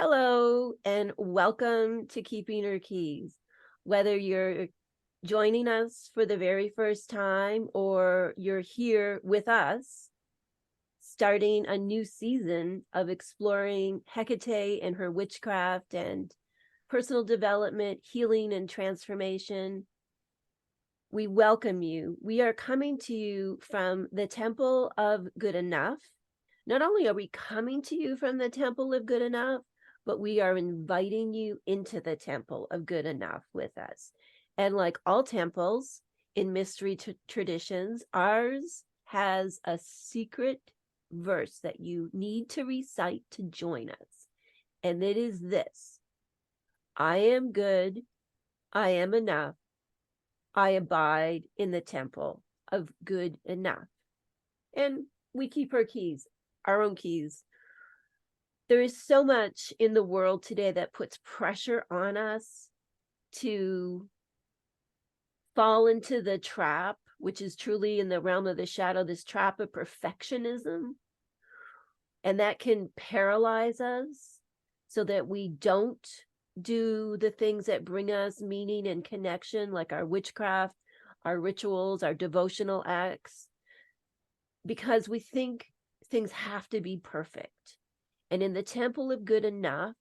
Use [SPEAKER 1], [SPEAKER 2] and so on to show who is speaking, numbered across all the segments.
[SPEAKER 1] Hello and welcome to Keeping Her Keys. Whether you're joining us for the very first time or you're here with us, starting a new season of exploring Hekate and her witchcraft and personal development, healing, and transformation, we welcome you. We are coming to you from the Temple of Good Enough. Not only are we coming to you from the Temple of Good Enough, but we are inviting you into the Temple of Good Enough with us. And like all temples in mystery traditions, ours has a secret verse that you need to recite to join us. And it is this: I am good, I am enough, I abide in the temple of good enough. And we keep our keys, our own keys. There is so much in the world today that puts pressure on us to fall into the trap, which is truly in the realm of the shadow, this trap of perfectionism. And that can paralyze us so that we don't do the things that bring us meaning and connection, like our witchcraft, our rituals, our devotional acts, because we think things have to be perfect. And in the temple of good enough,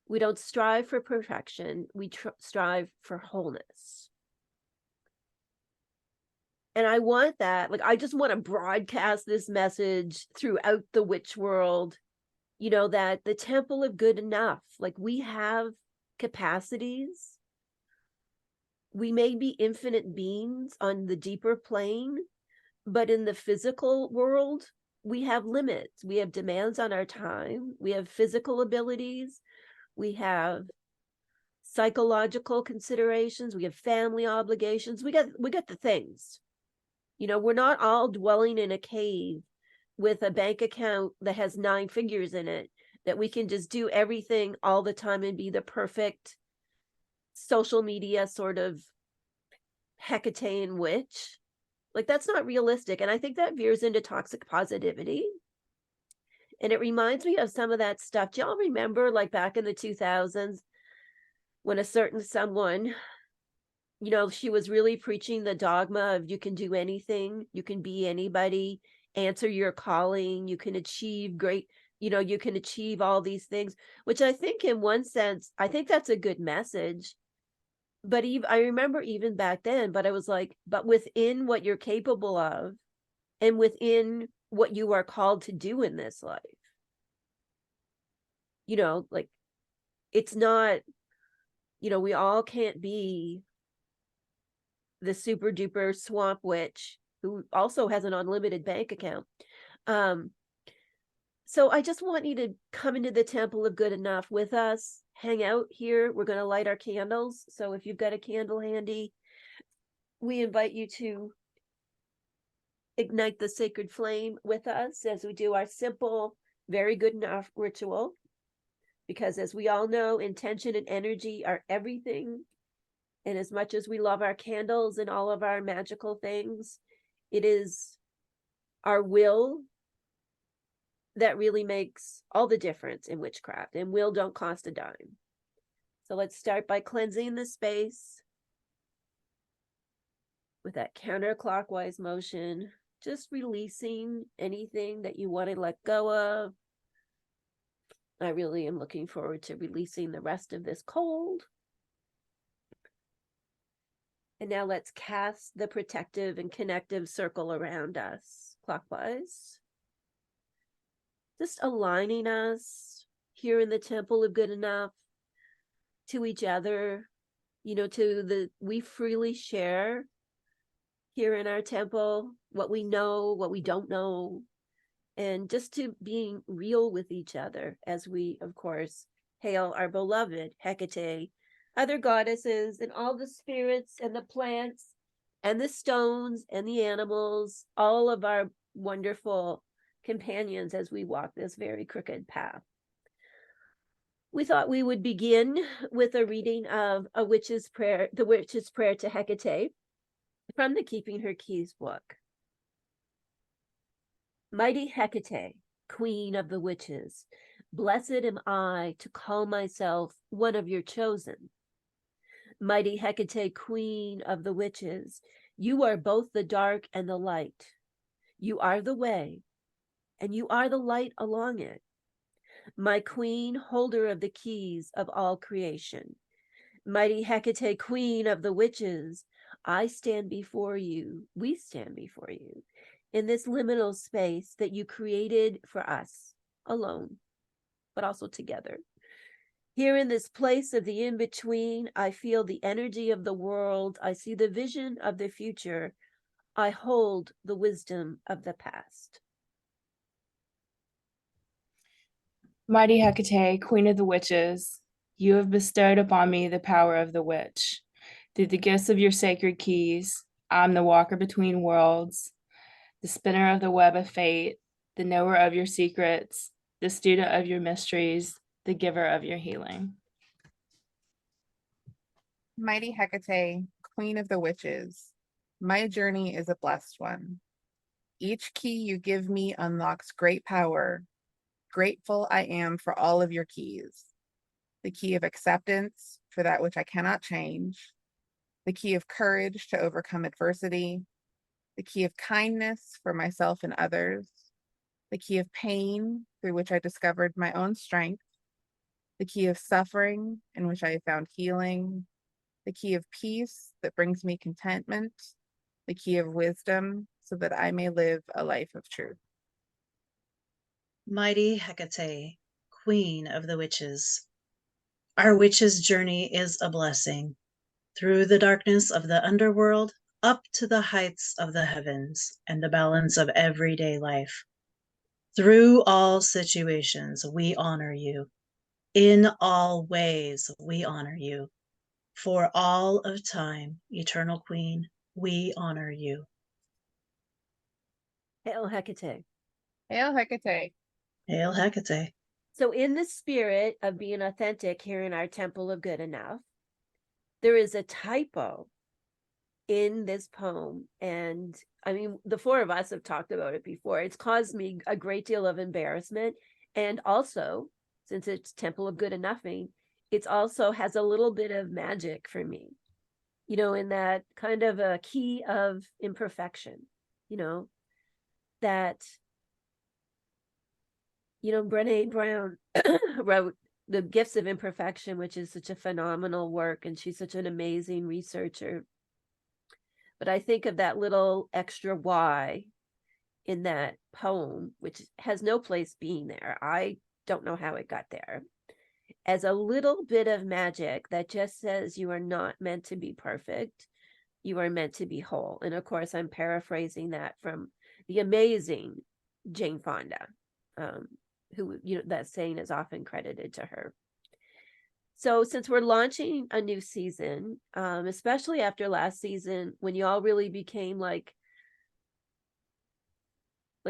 [SPEAKER 1] we don't strive for perfection, we strive for wholeness. And I want that, like, I just want to broadcast this message throughout the witch world, that the temple of good enough, like, we have capacities. We may be infinite beings on the deeper plane, but in the physical world, we have limits. We have demands on our time. We have physical abilities. We have psychological considerations. We have family obligations. We got the things. We're not all dwelling in a cave with a bank account that has 9 figures in it, that we can just do everything all the time and be the perfect social media sort of Hecatean witch. Like, that's not realistic. And I think that veers into toxic positivity. And it reminds me of some of that stuff. Do y'all remember, like, back in the 2000s, when a certain someone, she was really preaching the dogma of you can do anything, you can be anybody, answer your calling, you can achieve great, you can achieve all these things, which I think in one sense, I think that's a good message. But I remember even back then, but I was like, but within what you're capable of and within what you are called to do in this life, like, it's not, we all can't be the super duper swamp witch who also has an unlimited bank account. So I just want you to come into the temple of good enough with us, hang out here. We're going to light our candles. So if you've got a candle handy, we invite you to ignite the sacred flame with us as we do our simple, very good enough ritual. Because as we all know, intention and energy are everything. And as much as we love our candles and all of our magical things, it is our will that really makes all the difference in witchcraft, and will don't cost a dime. So let's start by cleansing the space with that counterclockwise motion, just releasing anything that you want to let go of. I really am looking forward to releasing the rest of this cold. And now let's cast the protective and connective circle around us clockwise. Just aligning us here in the temple of good enough to each other, we freely share here in our temple what we know, what we don't know, and just to being real with each other as we, of course, hail our beloved Hekate, other goddesses, and all the spirits and the plants and the stones and the animals, all of our wonderful companions as we walk this very crooked path. We thought we would begin with a reading of a witch's prayer, the witch's prayer to Hekate, from the Keeping Her Keys book. Mighty Hekate, queen of the witches, Blessed am I to call myself one of your chosen. Mighty Hekate, queen of the witches, you are both the dark and the light. You are the way, and you are the light along it. My queen, holder of the keys of all creation. Mighty Hekate, queen of the witches, I stand before you, we stand before you, in this liminal space that you created for us, alone, but also together. Here in this place of the in-between, I feel the energy of the world. I see the vision of the future. I hold the wisdom of the past.
[SPEAKER 2] Mighty Hekate, queen of the witches, you have bestowed upon me the power of the witch. Through the gifts of your sacred keys, I'm the walker between worlds, the spinner of the web of fate, the knower of your secrets, the student of your mysteries, the giver of your healing.
[SPEAKER 3] Mighty Hekate, queen of the witches, my journey is a blessed one. Each key you give me unlocks great power. Grateful I am for all of your keys. The key of acceptance for that which I cannot change, the key of courage to overcome adversity, the key of kindness for myself and others, the key of pain through which I discovered my own strength, the key of suffering in which I have found healing, the key of peace that brings me contentment, the key of wisdom so that I may live a life of truth.
[SPEAKER 4] Mighty Hekate, queen of the witches, our witch's journey is a blessing. Through the darkness of the underworld, up to the heights of the heavens and the balance of everyday life. Through all situations, we honor you. In all ways, we honor you. For all of time, eternal queen, we honor you.
[SPEAKER 1] Hail Hekate.
[SPEAKER 3] Hail Hekate.
[SPEAKER 4] Hail Hekate.
[SPEAKER 1] So in the spirit of being authentic here in our Temple of Good Enough, there is a typo in this poem. And I mean, the four of us have talked about it before. It's caused me a great deal of embarrassment. And also, since it's Temple of Good Enouging, it also has a little bit of magic for me, you know, in that kind of a key of imperfection, you know, that, you know, Brené Brown wrote The Gifts of Imperfection, which is such a phenomenal work, and she's such an amazing researcher. But I think of that little extra Y in that poem, which has no place being there. I don't know how it got there, as a little bit of magic that just says you are not meant to be perfect. You are meant to be whole. And of course, I'm paraphrasing that from the amazing Jane Fonda, who, you know, that saying is often credited to her. So since we're launching a new season, especially after last season, when y'all really became like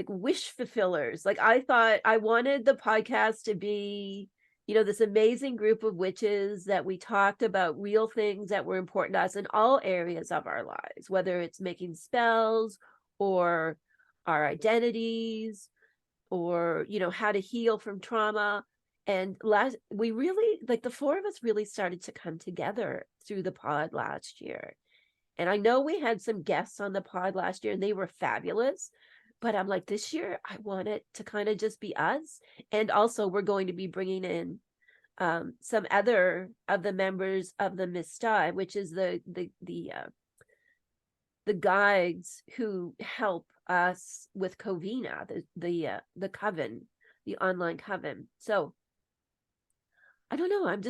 [SPEAKER 1] wish fulfillers, like I thought I wanted the podcast to be, you know, this amazing group of witches that we talked about real things that were important to us in all areas of our lives, whether it's making spells or our identities or, you know, how to heal from trauma. And we really, like, the four of us really started to come together through the pod last year. And I know we had some guests on the pod last year and they were fabulous, but I'm like, this year I want it to kind of just be us. And also we're going to be bringing in some other of the members of the Mistai, which is the guides who help us with Covina, the coven, the online coven. So I don't know. I'm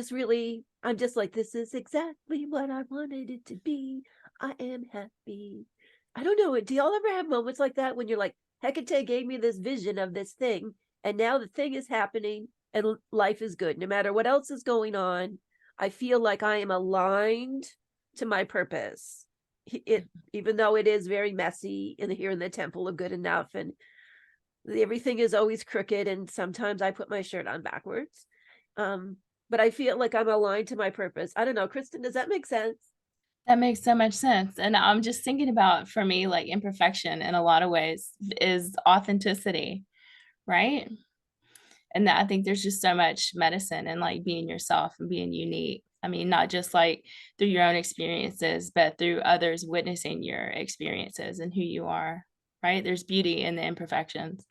[SPEAKER 1] just like, this is exactly what I wanted it to be. I am happy. I don't know. Do y'all ever have moments like that when you're like, Hekate gave me this vision of this thing, and now the thing is happening and life is good. No matter what else is going on, I feel like I am aligned to my purpose. Even though it is very messy here in the Temple of Good Enough, and everything is always crooked, and sometimes I put my shirt on backwards. But I feel like I'm aligned to my purpose. I don't know, Christen, does that make sense?
[SPEAKER 2] That makes so much sense. And I'm just thinking about, for me, like imperfection in a lot of ways is authenticity, right? And that I think there's just so much medicine in like being yourself and being unique. I mean, not just like through your own experiences, but through others witnessing your experiences and who you are, right? There's beauty in the imperfections.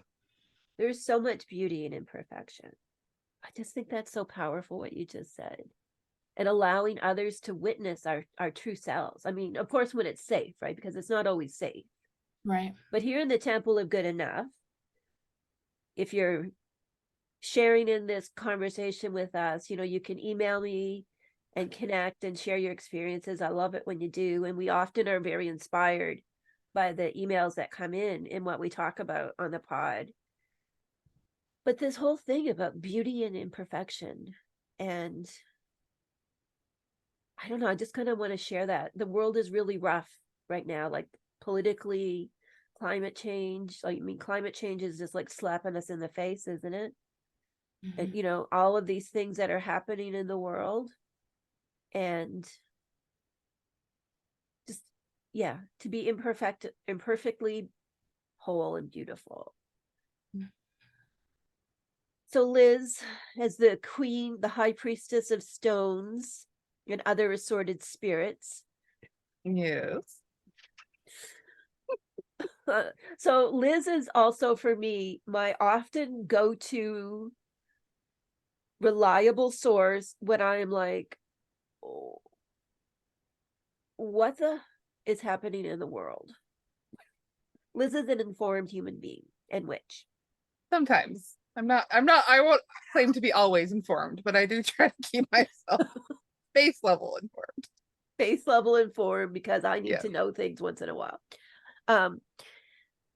[SPEAKER 1] There's so much beauty in imperfection. I just think that's so powerful what you just said. And allowing others to witness our true selves. I mean, of course, when it's safe, right? Because it's not always safe.
[SPEAKER 2] Right.
[SPEAKER 1] But here in the Temple of Good Enough, if you're sharing in this conversation with us, you can email me and connect and share your experiences. I love it when you do. And we often are very inspired by the emails that come in what we talk about on the pod. But this whole thing about beauty and imperfection, and I don't know, I just kind of want to share that. The world is really rough right now, like politically, climate change. Like, I mean, climate change is just like slapping us in the face, isn't it? And, all of these things that are happening in the world. And just, yeah, to be imperfectly whole and beautiful. So Liz, as the queen, the high priestess of stones and other assorted spirits.
[SPEAKER 3] Yes.
[SPEAKER 1] So Liz is also, for me, my often go-to reliable source when I am like, oh, what the is happening in the world? Liz is an informed human being and witch.
[SPEAKER 3] Sometimes. I won't claim to be always informed, but I do try to keep myself base level informed.
[SPEAKER 1] Base level informed, because I need to know things once in a while.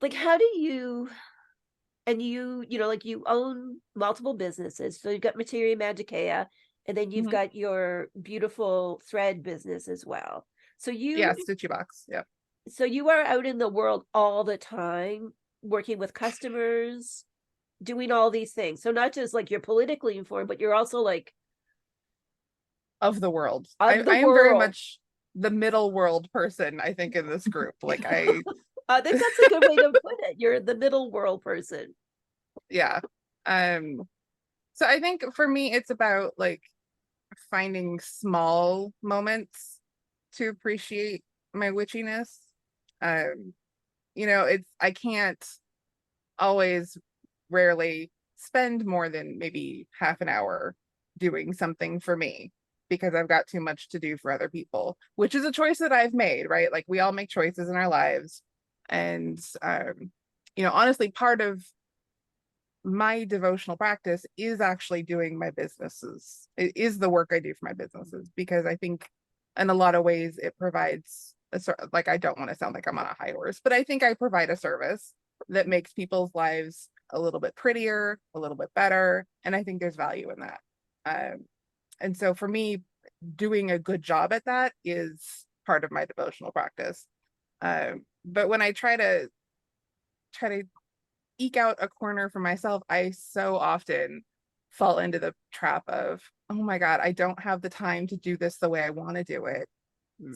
[SPEAKER 1] Like, how do you, and like, you own multiple businesses. So you've got Materia Magica, and then you've got your beautiful thread business as well. So
[SPEAKER 3] Stitchy Box. Yeah.
[SPEAKER 1] So you are out in the world all the time, working with customers, doing all these things. So not just like you're politically informed, but you're also like
[SPEAKER 3] of the world.
[SPEAKER 1] I
[SPEAKER 3] am very much the middle world person, I think, in this group. Like I think
[SPEAKER 1] that's a good way to put it. You're the middle world person.
[SPEAKER 3] Yeah. So I think for me, it's about like finding small moments to appreciate my witchiness. I can't always rarely spend more than maybe half an hour doing something for me because I've got too much to do for other people, which is a choice that I've made, right? Like we all make choices in our lives. And, honestly, part of my devotional practice is actually doing my businesses. It is the work I do for my businesses, because I think in a lot of ways it provides like, I don't want to sound like I'm on a high horse, but I think I provide a service that makes people's lives a little bit prettier, a little bit better. And I think there's value in that. And so for me, doing a good job at that is part of my devotional practice. But when I try to eke out a corner for myself, I so often fall into the trap of, oh my God, I don't have the time to do this the way I want to do it.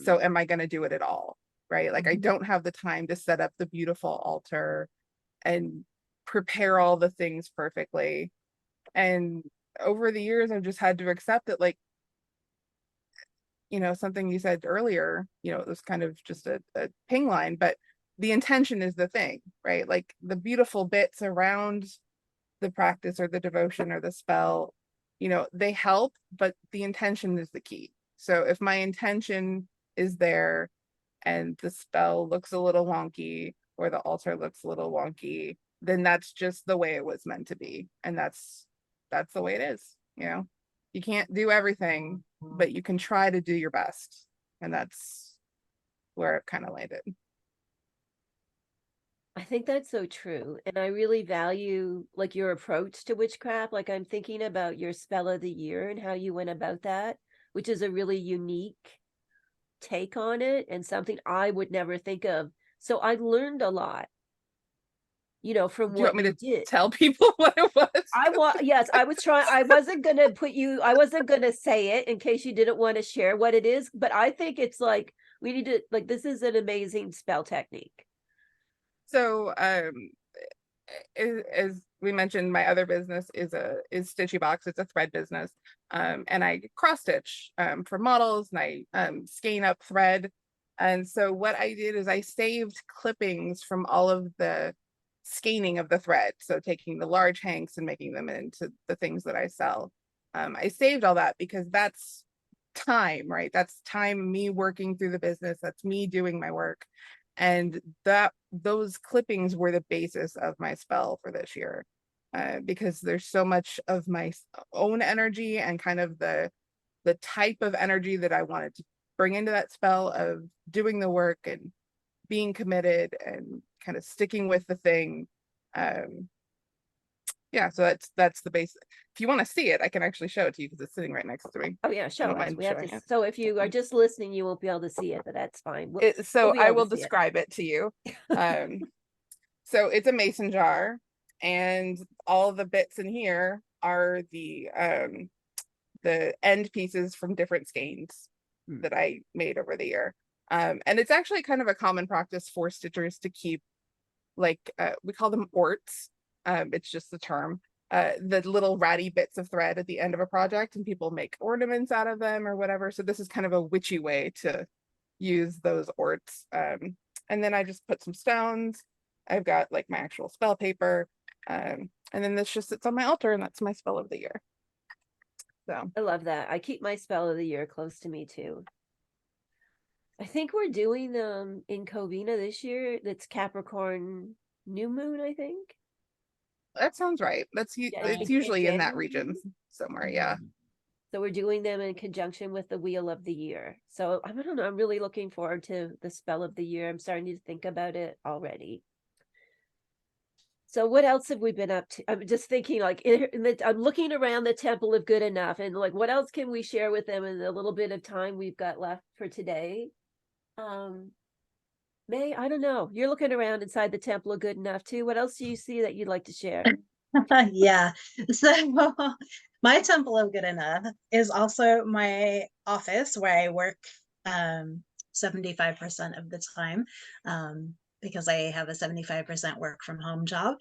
[SPEAKER 3] So am I going to do it at all? Right? Like I don't have the time to set up the beautiful altar and prepare all the things perfectly. And over the years, I've just had to accept that, like, something you said earlier, it was kind of just a ping line, but the intention is the thing, right? Like the beautiful bits around the practice or the devotion or the spell, they help, but the intention is the key. So if my intention is there and the spell looks a little wonky or the altar looks a little wonky, then that's just the way it was meant to be. And that's the way it is. You can't do everything, but you can try to do your best. And that's where it kind of landed.
[SPEAKER 1] I think that's so true. And I really value like your approach to witchcraft. Like I'm thinking about your spell of the year and how you went about that, which is a really unique take on it and something I would never think of. So I learned a lot, from
[SPEAKER 3] Do you
[SPEAKER 1] what
[SPEAKER 3] want me
[SPEAKER 1] you
[SPEAKER 3] to
[SPEAKER 1] did.
[SPEAKER 3] tell people what it was?
[SPEAKER 1] Yes, I was trying. I wasn't going to say it in case you didn't want to share what it is, but I think it's like, we need to, like, this is an amazing spell technique.
[SPEAKER 3] So as we mentioned, my other business is Stitchy Box. It's a thread business. And I cross stitch for models, and I skein up thread. And so what I did is I saved clippings from all of the skeining of the thread. So taking the large hanks and making them into the things that I sell. I saved all that because that's time, right? That's time me working through the business. That's me doing my work. And those clippings were the basis of my spell for this year, because there's so much of my own energy and kind of the type of energy that I wanted to bring into that spell of doing the work and being committed and kind of sticking with the thing. Yeah, so that's the base. If you want to see it, I can actually show it to you because it's sitting right next to me.
[SPEAKER 1] Oh yeah,
[SPEAKER 3] I
[SPEAKER 1] show
[SPEAKER 3] don't
[SPEAKER 1] us.
[SPEAKER 3] mind
[SPEAKER 1] We have
[SPEAKER 3] showing
[SPEAKER 1] to.
[SPEAKER 3] it.
[SPEAKER 1] So if you are just listening, you won't be able to see it, but that's fine.
[SPEAKER 3] So
[SPEAKER 1] we'll be
[SPEAKER 3] I
[SPEAKER 1] able
[SPEAKER 3] will
[SPEAKER 1] to see it.
[SPEAKER 3] describe it to you. So it's a mason jar, and all the bits in here are the end pieces from different skeins that I made over the year. And it's actually kind of a common practice for stitchers to keep, like, we call them orts. It's just the term. The little ratty bits of thread at the end of a project, and people make ornaments out of them or whatever. So this is kind of a witchy way to use those orts. And then I just put some stones. I've got like my actual spell paper. And then this just sits on my altar, and that's my spell of the year. So
[SPEAKER 1] I love that. I keep my spell of the year close to me too. I think we're doing in Covina this year. That's Capricorn new moon, I think.
[SPEAKER 3] that sounds right. It's usually in that region somewhere. Yeah.
[SPEAKER 1] So we're doing them in conjunction with the Wheel of the Year. So I don't know. I'm really looking forward to the spell of the year. I'm starting to think about it already. So what else have we been up to? I'm just thinking, like, I'm looking around the Temple of Good Enough, and like, what else can we share with them in the little bit of time we've got left for today? May, I don't know. You're looking around inside the Temple of Good Enough too. What else do you see that you'd like to share?
[SPEAKER 4] Yeah. So my Temple of Good Enough is also my office where I work 75% of the time, because I have a 75% work from home job.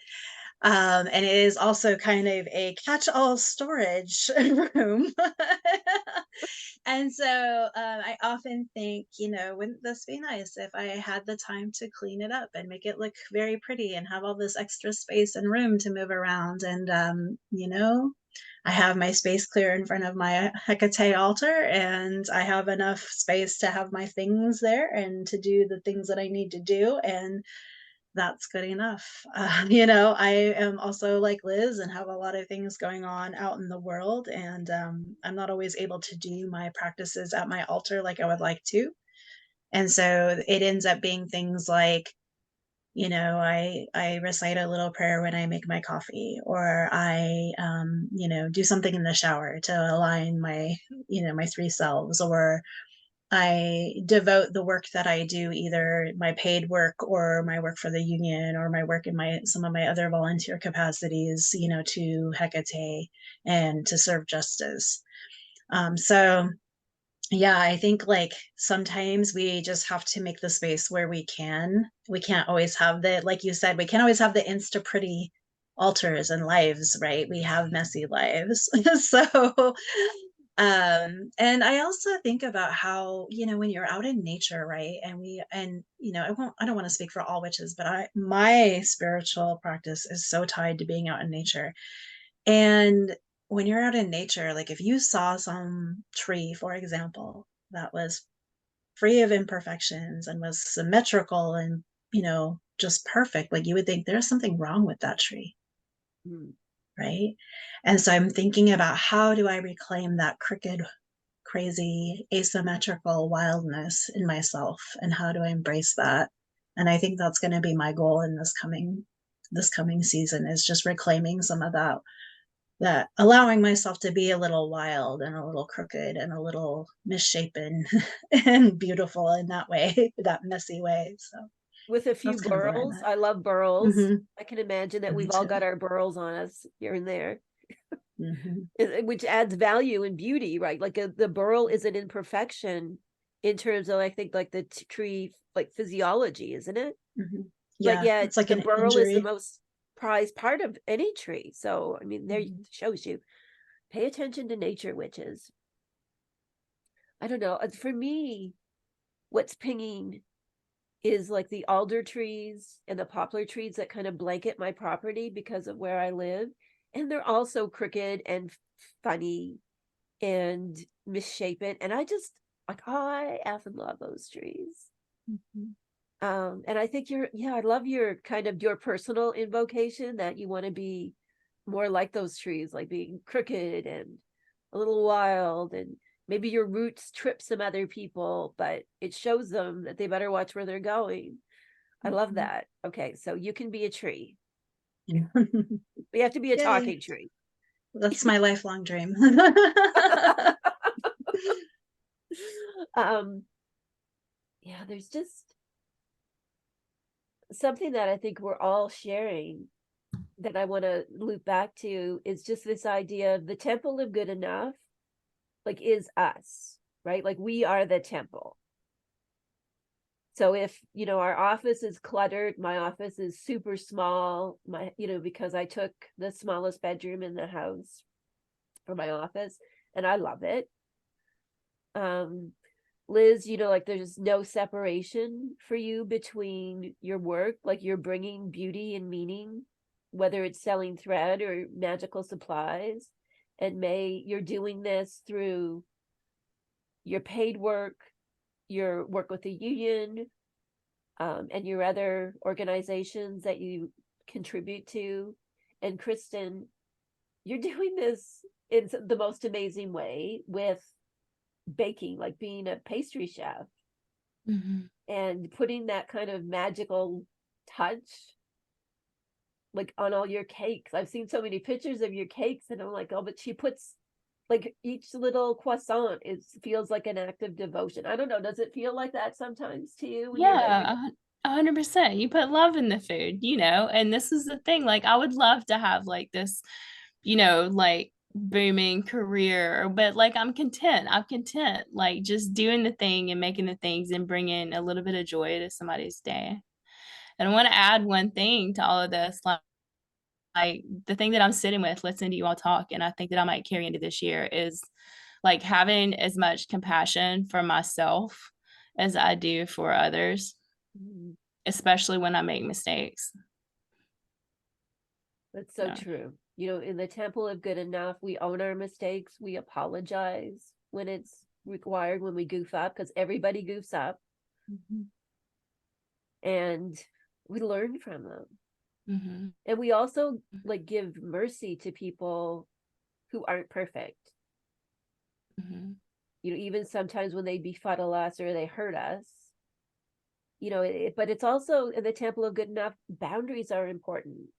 [SPEAKER 4] And it is also kind of a catch-all storage room. And so I often think, wouldn't this be nice if I had the time to clean it up and make it look very pretty and have all this extra space and room to move around? And, I have my space clear in front of my Hekate altar, and I have enough space to have my things there and to do the things that I need to do. And that's good enough. I am also like Liz and have a lot of things going on out in the world, and I'm not always able to do my practices at my altar like I would like to. And so it ends up being things like, I recite a little prayer when I make my coffee, or I, do something in the shower to align my, my three selves, or I devote the work that I do, either my paid work or my work for the union or my work in some of my other volunteer capacities, to Hekate and to serve justice. So yeah, I think like sometimes we just have to make the space where we can't always have like you said, we can't always have the insta pretty altars and lives, right? We have messy lives. So and I also think about how, when you're out in nature, right? I don't want to speak for all witches, but my spiritual practice is so tied to being out in nature. And when you're out in nature, like if you saw some tree, for example, that was free of imperfections and was symmetrical and, just perfect, like you would think there's something wrong with that tree. Right. And so I'm thinking about, how do I reclaim that crooked, crazy, asymmetrical wildness in myself, and how do I embrace that? And I think that's going to be my goal in this coming season, is just reclaiming some of that allowing myself to be a little wild and a little crooked and a little misshapen and beautiful in that way, that messy way. So
[SPEAKER 1] With a few
[SPEAKER 4] that's kind of where I'm
[SPEAKER 1] burls.
[SPEAKER 4] at.
[SPEAKER 1] I love burls.
[SPEAKER 4] Mm-hmm.
[SPEAKER 1] I can imagine that
[SPEAKER 4] Me
[SPEAKER 1] we've all
[SPEAKER 4] too.
[SPEAKER 1] got our burls on us here and there.
[SPEAKER 4] Mm-hmm.
[SPEAKER 1] Which adds value and beauty, right? Like the burl is an imperfection in terms of, I think, like the tree, like physiology, isn't it?
[SPEAKER 4] Mm-hmm.
[SPEAKER 1] But
[SPEAKER 4] Yeah,
[SPEAKER 1] yet
[SPEAKER 4] it's like
[SPEAKER 1] the
[SPEAKER 4] an
[SPEAKER 1] burl is the
[SPEAKER 4] injury.
[SPEAKER 1] most prized part of any tree. So, I mean, there shows you, pay attention to nature, witches. I don't know. For me, what's pinging is like the alder trees and the poplar trees that kind of blanket my property because of where I live. And they're also crooked and funny and misshapen. And I just like, I effing love those trees. And I think I love your kind of your personal invocation that you want to be more like those trees, like being crooked and a little wild, and maybe your roots trip some other people, but it shows them that they better watch where they're going. I love that. Okay, so you can be a tree.
[SPEAKER 4] Yeah.
[SPEAKER 1] You have to be a
[SPEAKER 4] Yay.
[SPEAKER 1] talking tree.
[SPEAKER 4] That's my lifelong dream.
[SPEAKER 1] Yeah, there's just something that I think we're all sharing that I want to loop back to is just this idea of the temple of good enough, like, is us, right? Like, we are the temple. So if, our office is cluttered, my office is super small, because I took the smallest bedroom in the house for my office and I love it. Liz, like there's no separation for you between your work, like you're bringing beauty and meaning, whether it's selling thread or magical supplies. And May, you're doing this through your paid work, your work with the union, and your other organizations that you contribute to. And Christen, you're doing this in the most amazing way with baking, like being a pastry chef and putting that kind of magical touch like on all your cakes. I've seen so many pictures of your cakes and I'm like, oh, but she puts like each little croissant feels like an act of devotion. I don't know, does it feel like that sometimes to you when you're
[SPEAKER 2] Yeah, 100%. You put love in the food, and this is the thing. Like, I would love to have like this, like booming career, but like I'm content. Like just doing the thing and making the things and bringing a little bit of joy to somebody's day. And I want to add one thing to all of this, like the thing that I'm sitting with, listening to you all talk, and I think that I might carry into this year is like having as much compassion for myself as I do for others, especially when I make mistakes.
[SPEAKER 1] That's so
[SPEAKER 2] Yeah.
[SPEAKER 1] true. In the temple of good enough, we own our mistakes. We apologize when it's required, when we goof up, because everybody goofs up. And we learn from them. And we also like give mercy to people who aren't perfect. Even sometimes when they befuddle us or they hurt us, but it's also in the temple of good enough, boundaries are important.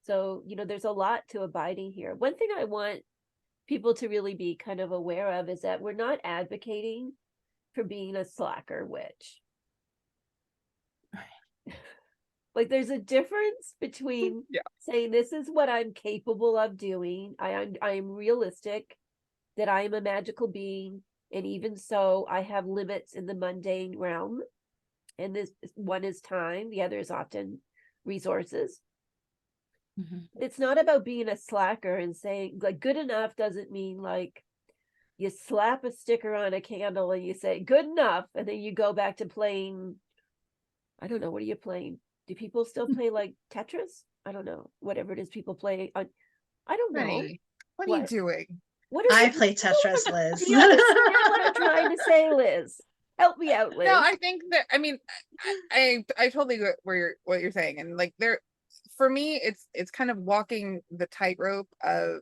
[SPEAKER 1] So, there's a lot to abiding here. One thing I want people to really be kind of aware of is that we're not advocating for being a slacker witch. Like there's a difference between saying this is what I'm capable of doing. I am realistic that I am a magical being, and even so I have limits in the mundane realm. And this one is time, the other is often resources. It's not about being a slacker and saying like good enough doesn't mean like you slap a sticker on a candle and you say good enough and then you go back to playing, I don't know, what are you playing? Do people still play like Tetris? I don't know. Whatever it is people play on. I don't know.
[SPEAKER 3] Honey, what are you doing?
[SPEAKER 4] I play Tetris, Liz.
[SPEAKER 1] Do you understand what I'm trying to say, Liz? Help me out, Liz.
[SPEAKER 3] No, I think that I totally get what you're saying, and like for me, it's kind of walking the tightrope of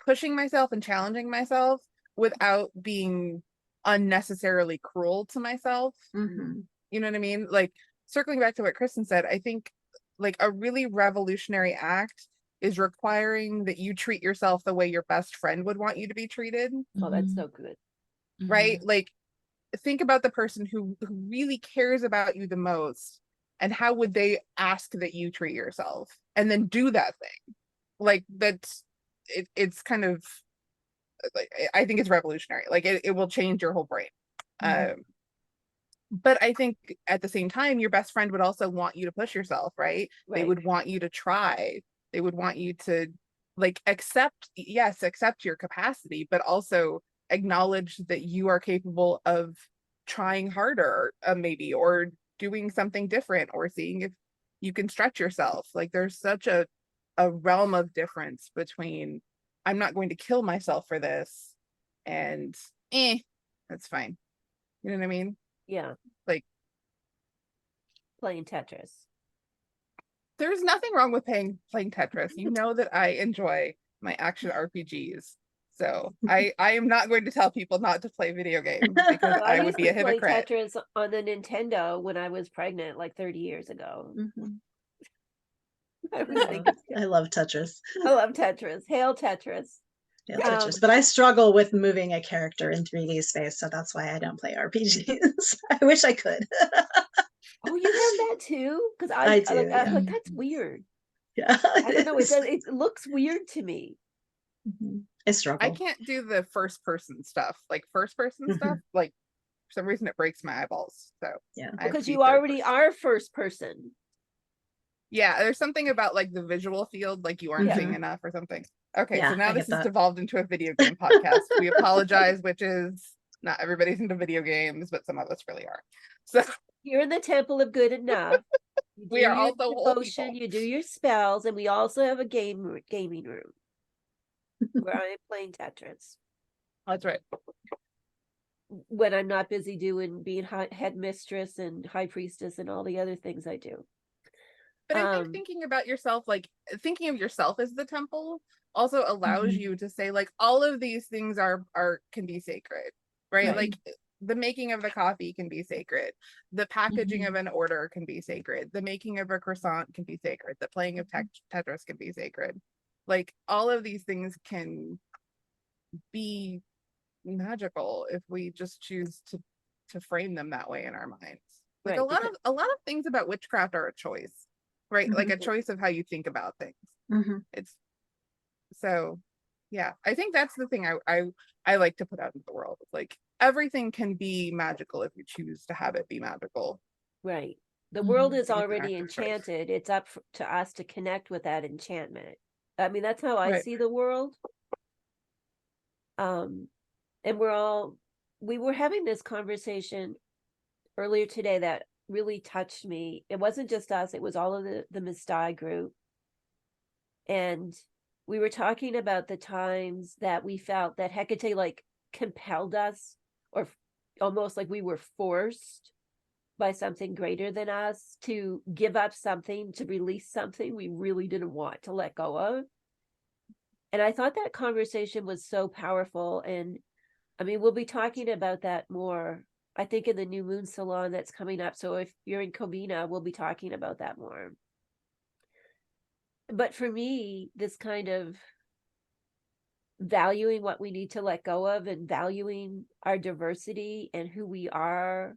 [SPEAKER 3] pushing myself and challenging myself without being unnecessarily cruel to myself. You know what I mean? Like circling back to what Christen said, I think like a really revolutionary act is requiring that you treat yourself the way your best friend would want you to be treated.
[SPEAKER 1] Oh, that's so good.
[SPEAKER 3] Right? Like think about the person who really cares about you the most and how would they ask that you treat yourself and then do that thing. Like it's kind of like I think it's revolutionary. Like it will change your whole brain. but I think at the same time, your best friend would also want you to push yourself, right? They
[SPEAKER 1] Right.
[SPEAKER 3] would want you to try. They would want you to like accept your capacity, but also acknowledge that you are capable of trying harder, maybe, or doing something different, or seeing if you can stretch yourself. Like there's such a realm of difference between I'm not going to kill myself for this and that's fine. You know what I mean?
[SPEAKER 1] Yeah.
[SPEAKER 3] Like
[SPEAKER 1] Playing Tetris.
[SPEAKER 3] there's nothing wrong with playing Tetris. You know that I enjoy my action RPGs. So I am not going to tell people not to play video games because
[SPEAKER 1] Well, I
[SPEAKER 3] I would
[SPEAKER 1] used
[SPEAKER 3] be
[SPEAKER 1] to
[SPEAKER 3] a
[SPEAKER 1] play
[SPEAKER 3] hypocrite.
[SPEAKER 1] Tetris on the Nintendo when I was pregnant, like 30 years ago.
[SPEAKER 4] Mhm.
[SPEAKER 1] I was thinking,
[SPEAKER 4] I love Tetris.
[SPEAKER 1] I love Tetris. Hail Tetris.
[SPEAKER 4] Yeah,
[SPEAKER 1] Um,
[SPEAKER 4] Tetris. But I struggle with moving a character in 3D space, so that's why I don't play RPGs. I wish I could.
[SPEAKER 1] Oh, you have that too? Because
[SPEAKER 4] I do,
[SPEAKER 1] I'm
[SPEAKER 4] yeah.
[SPEAKER 1] like, that's weird.
[SPEAKER 4] Yeah.
[SPEAKER 1] I don't know. It
[SPEAKER 4] is.
[SPEAKER 1] does. It looks weird to me.
[SPEAKER 4] Mhm. I
[SPEAKER 3] I
[SPEAKER 4] struggle.
[SPEAKER 3] can't do the first person stuff. Like first person stuff, like for some reason it breaks my eyeballs. So
[SPEAKER 4] Yeah.
[SPEAKER 3] I have to
[SPEAKER 1] Because
[SPEAKER 3] be
[SPEAKER 1] you
[SPEAKER 3] third
[SPEAKER 1] already
[SPEAKER 3] person.
[SPEAKER 1] are first person.
[SPEAKER 3] Yeah, there's something about like the visual field, like you aren't
[SPEAKER 1] Yeah.
[SPEAKER 3] seeing enough or something. Okay, so
[SPEAKER 4] Yeah,
[SPEAKER 3] now
[SPEAKER 4] I
[SPEAKER 3] this
[SPEAKER 4] get
[SPEAKER 3] has
[SPEAKER 4] that.
[SPEAKER 3] devolved into a video game podcast. We apologize, witches. Not everybody's into video games, but some of us really are. So
[SPEAKER 1] You're in the Temple of Good Enough. You do
[SPEAKER 3] we are
[SPEAKER 1] your
[SPEAKER 3] also whole
[SPEAKER 1] devotion,
[SPEAKER 3] people.
[SPEAKER 1] you do your spells, and we also have a gaming room where I am playing Tetris
[SPEAKER 3] That's right.
[SPEAKER 1] when I'm not busy being headmistress and high priestess and all the other things I do.
[SPEAKER 3] But I think thinking about yourself, like thinking of yourself as the temple, also allows
[SPEAKER 4] Mhm.
[SPEAKER 3] you to say like all of these things are can be sacred, right?
[SPEAKER 4] Right.
[SPEAKER 3] Like the making of the coffee can be sacred, the packaging of
[SPEAKER 4] Mhm.
[SPEAKER 3] an order can be sacred, the making of a croissant can be sacred, the playing of Tetris can be sacred. Like all of these things can be magical if we just choose to frame them that way in our minds. Like
[SPEAKER 1] Right,
[SPEAKER 3] a lot of things about witchcraft are a choice, right? Like a
[SPEAKER 4] Mhm.
[SPEAKER 3] choice of how you think about things.
[SPEAKER 4] Mhm.
[SPEAKER 3] It's so yeah, I think that's the thing I like to put out into the world. Like everything can be magical if you choose to have it be magical.
[SPEAKER 1] right. The
[SPEAKER 4] Mhm.
[SPEAKER 1] world is
[SPEAKER 3] It's an
[SPEAKER 1] already
[SPEAKER 3] act of choice.
[SPEAKER 1] enchanted. It's up to us to connect with that enchantment. I mean, that's how I
[SPEAKER 3] Right.
[SPEAKER 1] see the world. And we were having this conversation earlier today that really touched me. It wasn't just us, it was all of the Mistai group. And we were talking about the times that we felt that Hekate like compelled us, or almost like we were forced by something greater than us to give up something, to release something we really didn't want to let go of. And I thought that conversation was so powerful. And I mean, we'll be talking about that more, I think, in the New Moon Salon that's coming up. So if you're in Kobina, we'll be talking about that more. But for me, this kind of valuing what we need to let go of and valuing our diversity and who we are,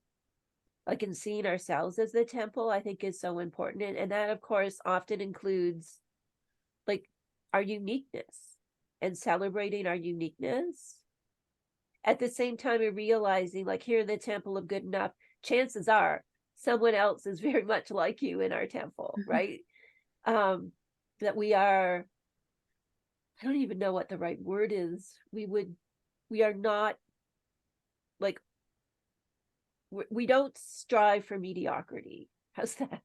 [SPEAKER 1] like in seeing ourselves as the temple, I think is so important. And that, of course, often includes like our uniqueness and celebrating our uniqueness. At the same time, of realizing, like here in the Temple of Good Enough, chances are someone else is very much like you in our temple, right? That we are, I don't even know what the right word is. We are not like, we don't strive for mediocrity. How's that?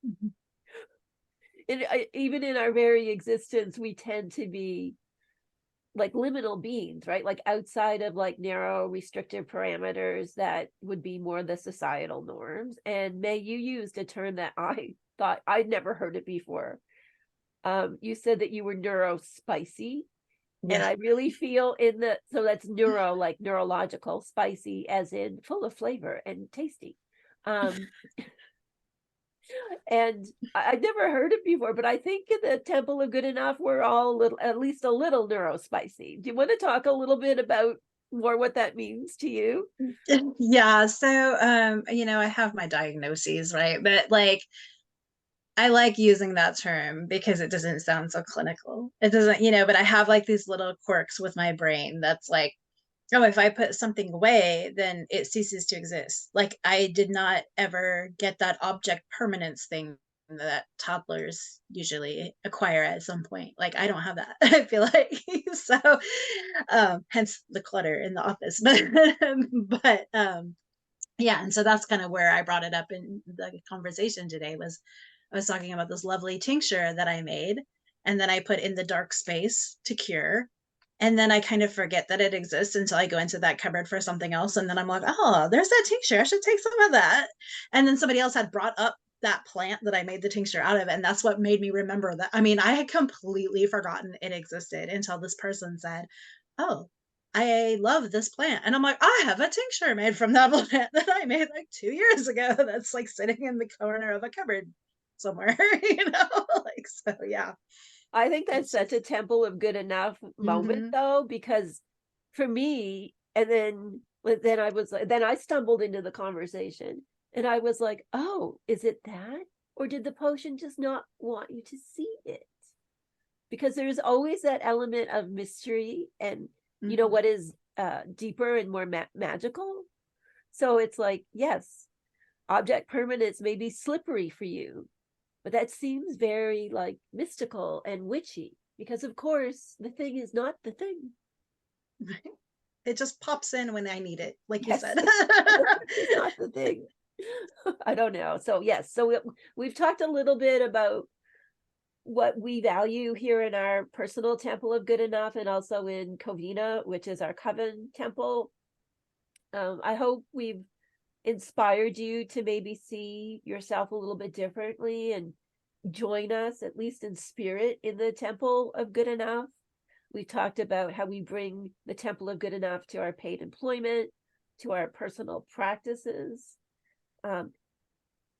[SPEAKER 4] Mhm.
[SPEAKER 1] Even in our very existence, we tend to be like liminal beings, right? Like outside of like narrow restrictive parameters that would be more the societal norms. And May, you used a term that I thought I'd never heard it before. You said that you were neurospicy. And
[SPEAKER 4] Yeah.
[SPEAKER 1] I really feel so that's neuro, like neurological, spicy as in full of flavor and tasty. Um, and I'd never heard it before, but I think in the Temple of Good Enough, we're all at least a little neurospicy. Do you want to talk a little bit about more what that means to you?
[SPEAKER 4] Yeah. So, I have my diagnoses, right? But like, I like using that term because it doesn't sound so clinical. It doesn't, but I have like these little quirks with my brain that's like, oh, if I put something away, then it ceases to exist. Like I did not ever get that object permanence thing that toddlers usually acquire at some point. Like I don't have that. I feel like so hence the clutter in the office. But yeah, and so that's kind of where I brought it up in the conversation today was I was talking about this lovely tincture that I made and then I put in the dark space to cure. And then I kind of forget that it exists until I go into that cupboard for something else. And then I'm like, oh, there's that tincture. I should take some of that. And then somebody else had brought up that plant that I made the tincture out of. And that's what made me remember that. I mean, I had completely forgotten it existed until this person said, oh, I love this plant. And I'm like, I have a tincture made from that plant that I made like 2 years ago. That's like sitting in the corner of a cupboard somewhere, like, so yeah.
[SPEAKER 1] I think that's
[SPEAKER 4] It's
[SPEAKER 1] such a temple of good enough moment,
[SPEAKER 4] Mhm.
[SPEAKER 1] though, because for me, and then I was like, then I stumbled into the conversation and I was like, oh, is it that? Or did the potion just not want you to see it? Because there's always that element of mystery and,
[SPEAKER 4] Mhm.
[SPEAKER 1] what is deeper and more magical. So it's like, yes, object permanence may be slippery for you, but that seems very like mystical and witchy because of course the thing is not the thing.
[SPEAKER 4] It just pops in when I need it, like you
[SPEAKER 1] Yes.
[SPEAKER 4] said.
[SPEAKER 1] It's not the thing. I don't know. So yes, so we've talked a little bit about what we value here in our personal temple of good enough and also in Covina, which is our coven temple. I hope we've inspired you to maybe see yourself a little bit differently and join us, at least in spirit, in the temple of good enough. We talked about how we bring the temple of good enough to our paid employment, to our personal practices,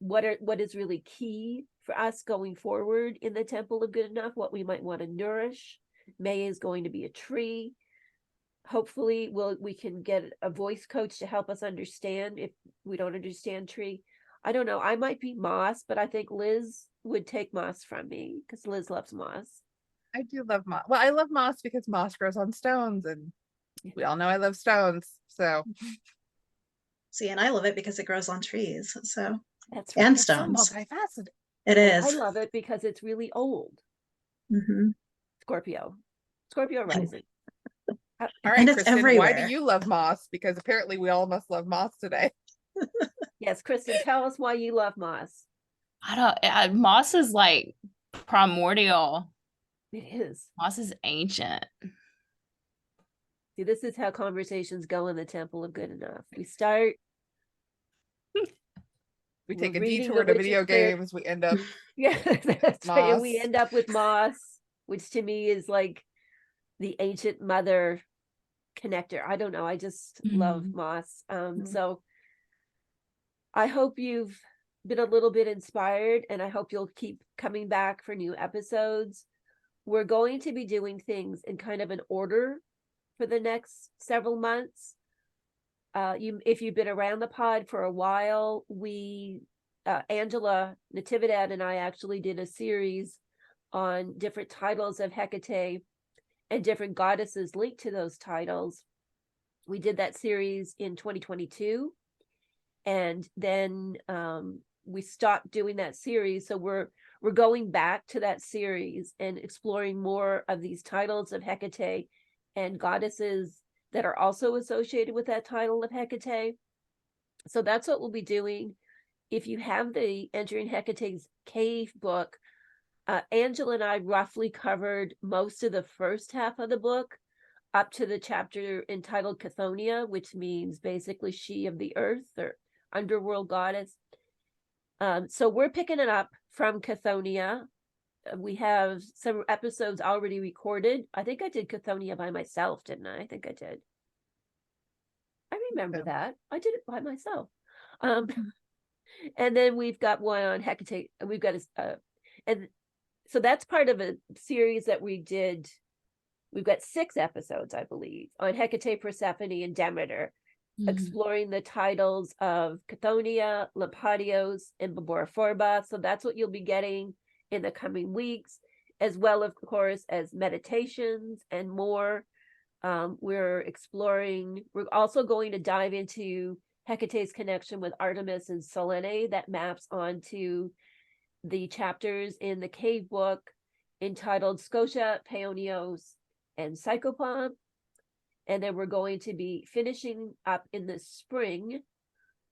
[SPEAKER 1] what is really key for us going forward in the temple of good enough, what we might want to nourish. May is going to be a tree. Hopefully we can get a voice coach to help us understand if we don't understand tree. I don't know, I might be moss, but I think Liz would take moss from me because Liz loves moss.
[SPEAKER 3] I do love moss. Well, I love moss because moss grows on stones, and we all know I love stones. So
[SPEAKER 4] See, and I love it because it grows on trees, so
[SPEAKER 1] That's right.
[SPEAKER 4] and
[SPEAKER 3] it's so
[SPEAKER 4] stones.
[SPEAKER 3] multifaceted.
[SPEAKER 4] It
[SPEAKER 1] And I
[SPEAKER 4] is.
[SPEAKER 1] love it because it's really old.
[SPEAKER 4] Mm-hmm.
[SPEAKER 1] Scorpio rising.
[SPEAKER 3] All
[SPEAKER 4] And
[SPEAKER 3] right,
[SPEAKER 4] it's
[SPEAKER 3] Christen, why do
[SPEAKER 4] everywhere.
[SPEAKER 3] you love moss? Because apparently we all must love moss today.
[SPEAKER 1] Yes, Christen, tell us why you love moss.
[SPEAKER 2] Moss is like primordial.
[SPEAKER 1] It is.
[SPEAKER 2] Moss is ancient.
[SPEAKER 1] See, this is how conversations go in the temple of good enough. We start.
[SPEAKER 3] We
[SPEAKER 1] We're
[SPEAKER 3] take a
[SPEAKER 1] reading
[SPEAKER 3] detour
[SPEAKER 1] the
[SPEAKER 3] to
[SPEAKER 1] witch's
[SPEAKER 3] video
[SPEAKER 1] spirit.
[SPEAKER 3] games. We end up
[SPEAKER 1] Yeah, that's right. And we
[SPEAKER 3] moss.
[SPEAKER 1] end up with moss, which to me is like the ancient mother connector. I don't know. I just love moss. So I hope you've been a little bit inspired and I hope you'll keep coming back for new episodes. We're going to be doing things in kind of an order for the next several months. If you've been around the pod for a while, Angela Natividad and I actually did a series on different titles of Hekate and different goddesses linked to those titles. We did that series in 2022, and then we stopped doing that series. So we're going back to that series and exploring more of these titles of Hekate and goddesses that are also associated with that title of Hekate. So that's what we'll be doing. If you have the Entering Hecate's Cave book, Angela and I roughly covered most of the first half of the book up to the chapter entitled Chthoniya, which means basically she of the earth or underworld goddess. So we're picking it up from Chthoniya. We have some episodes already recorded. I think I did Chthoniya by myself, didn't I? I think I did. I remember that. I did it by myself. And then we've got one on Hekate. We've got and so that's part of a series that we did. We've got 6 episodes, I believe, on Hekate, Persephone, and Demeter, exploring the titles of Chthoniya, Lampadios, and Babora. So that's what you'll be getting in the coming weeks, as well, of course, as meditations and more. We're also going to dive into Hecate's connection with Artemis and Selene that maps onto the chapters in the cave book entitled Scotia, Paonios, and Psychopomp. And then we're going to be finishing up in the spring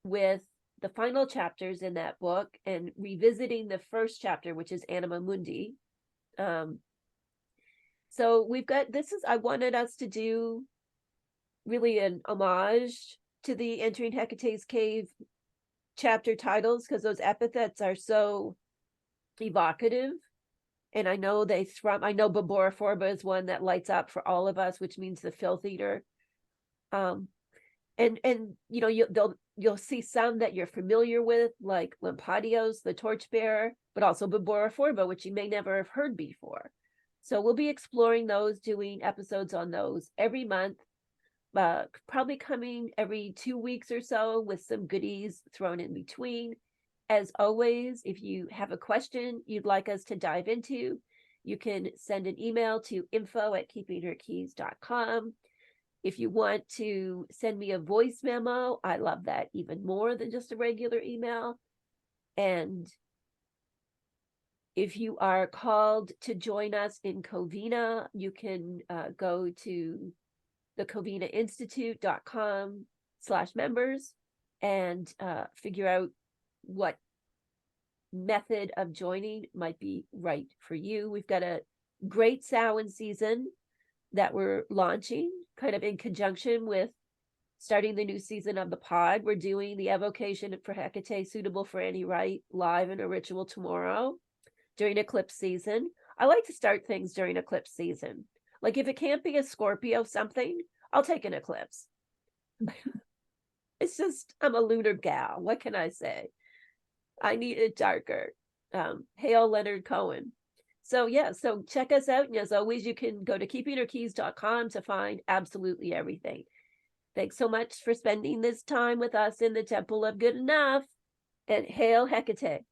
[SPEAKER 1] with the final chapters in that book and revisiting the first chapter, which is Anima Mundi. So we've got, I wanted us to do really an homage to the Entering Hecate's Cave chapter titles, because those epithets are so evocative. And I know I know Baboroforba is one that lights up for all of us, which means the filth eater. And you know, you'll see some that you're familiar with, like Lampadios, the torchbearer, but also Baboroforba, which you may never have heard before. So we'll be exploring those, doing episodes on those every month, probably coming every 2 weeks or so with some goodies thrown in between. As always, if you have a question you'd like us to dive into, you can send an email to info@keepingherkeys.com. If you want to send me a voice memo, I love that even more than just a regular email. And if you are called to join us in Covina, you can go to the covinainstitute.com/members and figure out what method of joining might be right for you. We've got a great Samhain season that we're launching kind of in conjunction with starting the new season of the pod. We're doing the evocation for Hekate, suitable for any rite, live in a ritual tomorrow during eclipse season. I like to start things during eclipse season. Like if it can't be a Scorpio something, I'll take an eclipse. It's just, I'm a lunar gal. What can I say? I need it darker. Hail Leonard Cohen. So yeah, so check us out. And as always, you can go to keepingherkeys.com to find absolutely everything. Thanks so much for spending this time with us in the Temple of Good Enough. And hail Hekate.